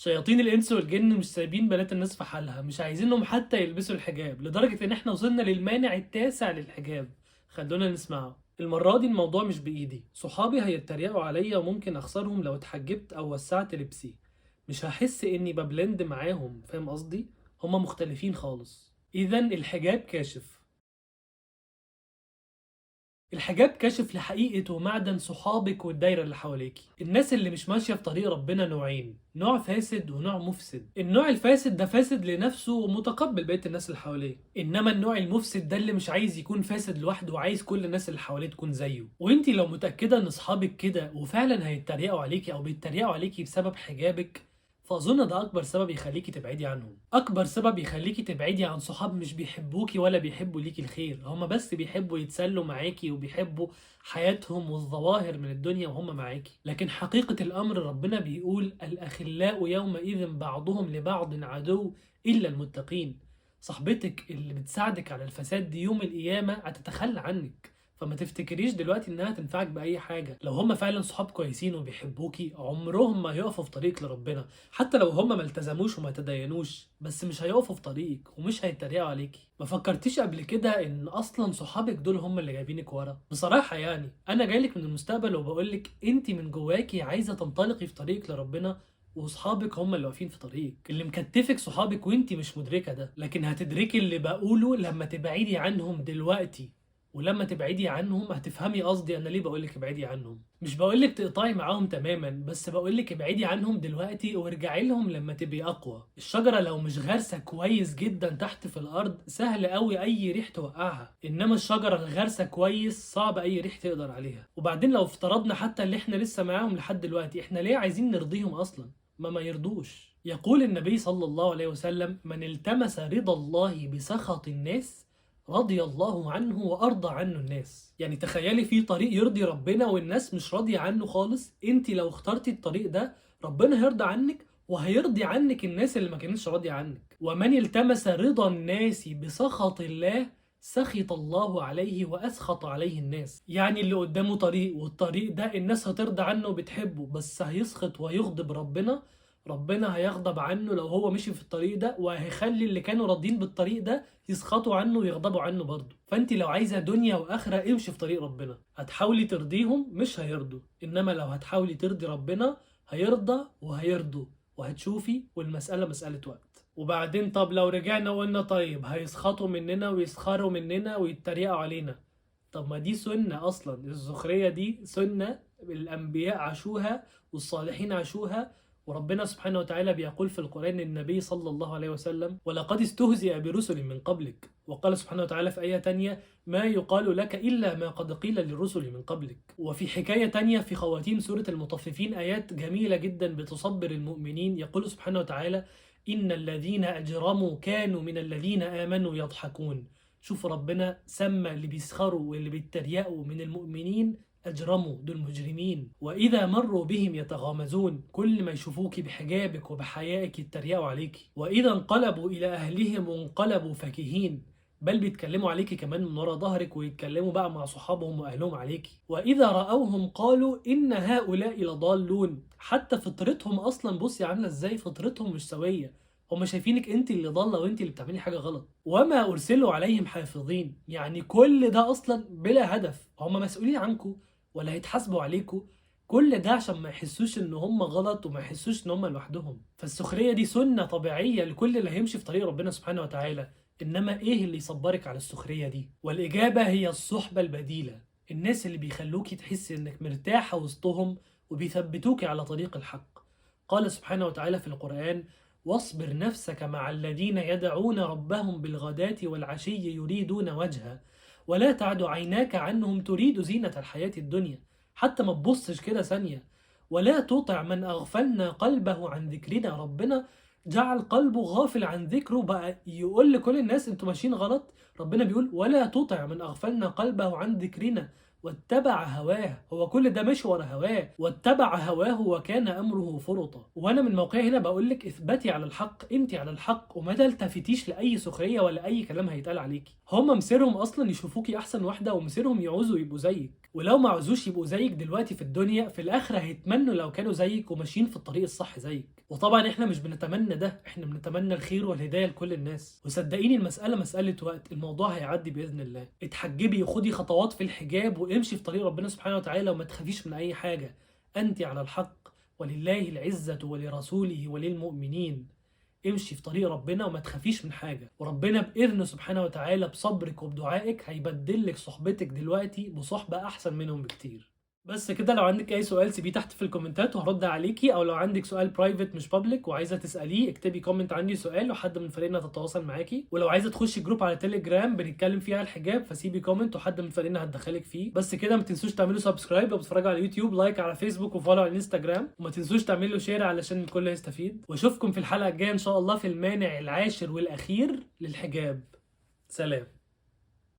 شياطين الإنس والجن مش سايبين بنات الناس في حالها، مش عايزينهم حتى يلبسوا الحجاب، لدرجة إن إحنا وصلنا للمانع التاسع للحجاب. خلونا نسمعه. المرة دي الموضوع مش بإيدي، صحابي هيتريقوا عليا وممكن أخسرهم لو اتحجبت أو وسعت لبسي. مش هحس إني ببلند معاهم، فاهم قصدي؟ هما مختلفين خالص. إذا الحجاب كاشف. الحجاب كاشف لحقيقة ومعدن صحابك والدايرة اللي حواليكي. الناس اللي مش ماشية في طريق ربنا نوعين، نوع فاسد ونوع مفسد. النوع الفاسد ده فاسد لنفسه ومتقبل بقية الناس اللي حواليه، انما النوع المفسد ده اللي مش عايز يكون فاسد لوحده وعايز كل الناس اللي حواليه تكون زيه. وانتي لو متأكدة ان اصحابك كده وفعلا هيتريقوا عليكي او بيتريقوا عليكي بسبب حجابك، فأظن ده أكبر سبب يخليكي تبعدي عنهم. أكبر سبب يخليكي تبعدي عن صحاب مش بيحبوكي ولا بيحبوا ليكي الخير، هما بس بيحبوا يتسلوا معاكي وبيحبوا حياتهم والظواهر من الدنيا وهم معاكي. لكن حقيقة الأمر ربنا بيقول الأخلاء يومئذ بعضهم لبعض عدو إلا المتقين. صاحبتك اللي بتساعدك على الفساد دي يوم القيامة هتتخلى عنك، فما تفتكريش دلوقتي انها تنفعك باي حاجه. لو هم فعلا صحاب كويسين وبيحبوكي عمرهم ما هيقفوا في طريق لربنا، حتى لو هم ما التزموش وما تدينوش، بس مش هيقفوا في طريقك ومش هيتريقوا عليكي. ما فكرتيش قبل كده ان اصلا صحابك دول هم اللي جايبينك ورا؟ بصراحه يعني انا جايلك من المستقبل وبقولك انت من جواكي عايزه تنطلقي في طريق لربنا، وصحابك هم اللي واقفين في طريقك. اللي مكتفك صحابك وانت مش مدركه ده، لكن هتدركي اللي بقوله لما تبعدي عنهم دلوقتي. ولما تبعدي عنهم هتفهمي قصدي انا ليه بقولك ابعدي عنهم. مش بقولك تقطعي معاهم تماما، بس بقولك ابعدي عنهم دلوقتي وارجعي لهم لما تبقي اقوى. الشجرة لو مش غارسة كويس جدا تحت في الارض سهل قوي اي ريح توقعها، انما الشجرة الغارسة كويس صعب اي ريح تقدر عليها. وبعدين لو افترضنا حتى اللي احنا لسه معاهم لحد دلوقتي، احنا ليه عايزين نرضيهم اصلا؟ ما يرضوش. يقول النبي صلى الله عليه وسلم من التمس رضا الله بسخط الناس رضي الله عنه وارضى عنه الناس. يعني تخيلي في طريق يرضي ربنا والناس مش راضيه عنه خالص، انت لو اخترتي الطريق ده ربنا هيرضى عنك وهيرضي عنك الناس اللي ما كانتش راضيه عنك. ومن التمس رضا الناس بسخط الله سخط الله عليه واسخط عليه الناس. يعني اللي قدامه طريق والطريق ده الناس هترضى عنه وبتحبه، بس هيسخط ويغضب ربنا. ربنا هيغضب عنه لو هو مشي في الطريق ده، وهيخلي اللي كانوا راضيين بالطريق ده يسخطوا عنه ويغضبوا عنه برضه. فانت لو عايزه دنيا واخره امشي في طريق ربنا. هتحاولي ترضيهم مش هيرضوا، انما لو هتحاولي ترضي ربنا هيرضى وهيرضوا، وهتشوفي والمساله مساله وقت. وبعدين طب لو رجعنا وقلنا طيب هيسخطوا مننا ويسخروا مننا ويتريقوا علينا، طب ما دي سنة أصلا. الزخرية دي سنة الأنبياء عاشوها والصالحين عاشوها. وربنا سبحانه وتعالى بيقول في القرآن للنبي صلى الله عليه وسلم ولقد استهزئ برسل من قبلك. وقال سبحانه وتعالى في آية تانية ما يقال لك إلا ما قد قيل للرسل من قبلك. وفي حكاية تانية في خواتيم سورة المطففين آيات جميلة جدا بتصبر المؤمنين. يقول سبحانه وتعالى إن الذين أجرموا كانوا من الذين آمنوا يضحكون. شوف ربنا سمى اللي بيسخروا واللي بيتريقوا من المؤمنين أجرموا، دول مجرمين. وإذا مروا بهم يتغامزون، كل ما يشوفوك بحجابك وبحيائك يتريقوا عليك. وإذا انقلبوا إلى أهلهم انقلبوا فكهين، بل بيتكلموا عليكي كمان من ورا ظهرك ويتكلموا بقى مع صحابهم وأهلهم عليكي. وإذا رأوهم قالوا إن هؤلاء لضالون. حتى فطرتهم أصلا بصي عاملة إزاي، فطرتهم مش سوية. هما شايفينك انت اللي ضاله وانت اللي بتعملي حاجه غلط. وما ارسلوا عليهم حافظين، يعني كل ده اصلا بلا هدف. هما مسؤولين عنكم ولا هيتحاسبوا عليكم؟ كل ده عشان ما يحسوش ان هم غلط وما يحسوش ان هم لوحدهم. فالسخريه دي سنه طبيعيه لكل اللي هيمشي في طريق ربنا سبحانه وتعالى. انما ايه اللي يصبرك على السخريه دي؟ والاجابه هي الصحبه البديله. الناس اللي بيخلوكي تحسي انك مرتاحه وسطهم وبيثبتوكي على طريق الحق. قال سبحانه وتعالى في القرآن واصبر نفسك مع الذين يدعون ربهم بالغداة والعشي يريدون وجهه ولا تعد عيناك عنهم تريد زينة الحياة الدنيا. حتى ما تبصش كده ثانية. ولا تطع من أغفلنا قلبه عن ذكرنا. ربنا جعل قلبه غافل عن ذكره، بقى يقول لكل الناس انتوا ماشيين غلط. ربنا بيقول ولا تطع من أغفلنا قلبه عن ذكرنا واتبع هواه. هو كل ده مش ورا هواه، واتبع هواه وكان امره فرطا. وانا من موقعي هنا بقول لك اثبتي على الحق، انت على الحق، وما تلتفتيش لاي سخريه ولا اي كلام هيتقال عليكي. هم مصيرهم اصلا يشوفوكي احسن واحده، ومصيرهم يعوزوا يبقوا زيك. ولو ما عاوزوش يبقوا زيك دلوقتي في الدنيا، في الاخره هيتمنوا لو كانوا زيك وماشيين في الطريق الصح زيك. وطبعا احنا مش بنتمنى ده، احنا بنتمنى الخير والهدايه لكل الناس. وصدقيني المساله مساله وقت، الموضوع هيعدي باذن الله. اتحجبي وخدي خطوات في الحجاب وامشي في طريق ربنا سبحانه وتعالى، وما تخافيش من اي حاجه. انت على الحق، ولله العزه ولرسوله وللمؤمنين. امشي في طريق ربنا وما تخافيش من حاجه، وربنا باذنه سبحانه وتعالى بصبرك وبدعائك هيبدلك صحبتك دلوقتي بصحبه احسن منهم بكتير. بس كده، لو عندك اي سؤال سيبيه تحت في الكومنتات وهرد عليكي، او لو عندك سؤال برايفت مش بابليك وعايزه تساليه اكتبي كومنت عندي سؤال وحد من فريقنا هتتواصل معاكي. ولو عايزه تخشي جروب على تليجرام بنتكلم فيه على الحجاب فسيبي كومنت وحد من فريقنا هتدخلك فيه. بس كده، ما تنسوش تعملوا سبسكرايب لو بتتفرجوا على اليوتيوب، لايك على فيسبوك وفولو على الانستجرام، وما تنسوش تعملوا شير علشان الكل يستفيد. واشوفكم في الحلقه الجايه ان شاء الله في المانع العاشر والاخير للحجاب. سلام.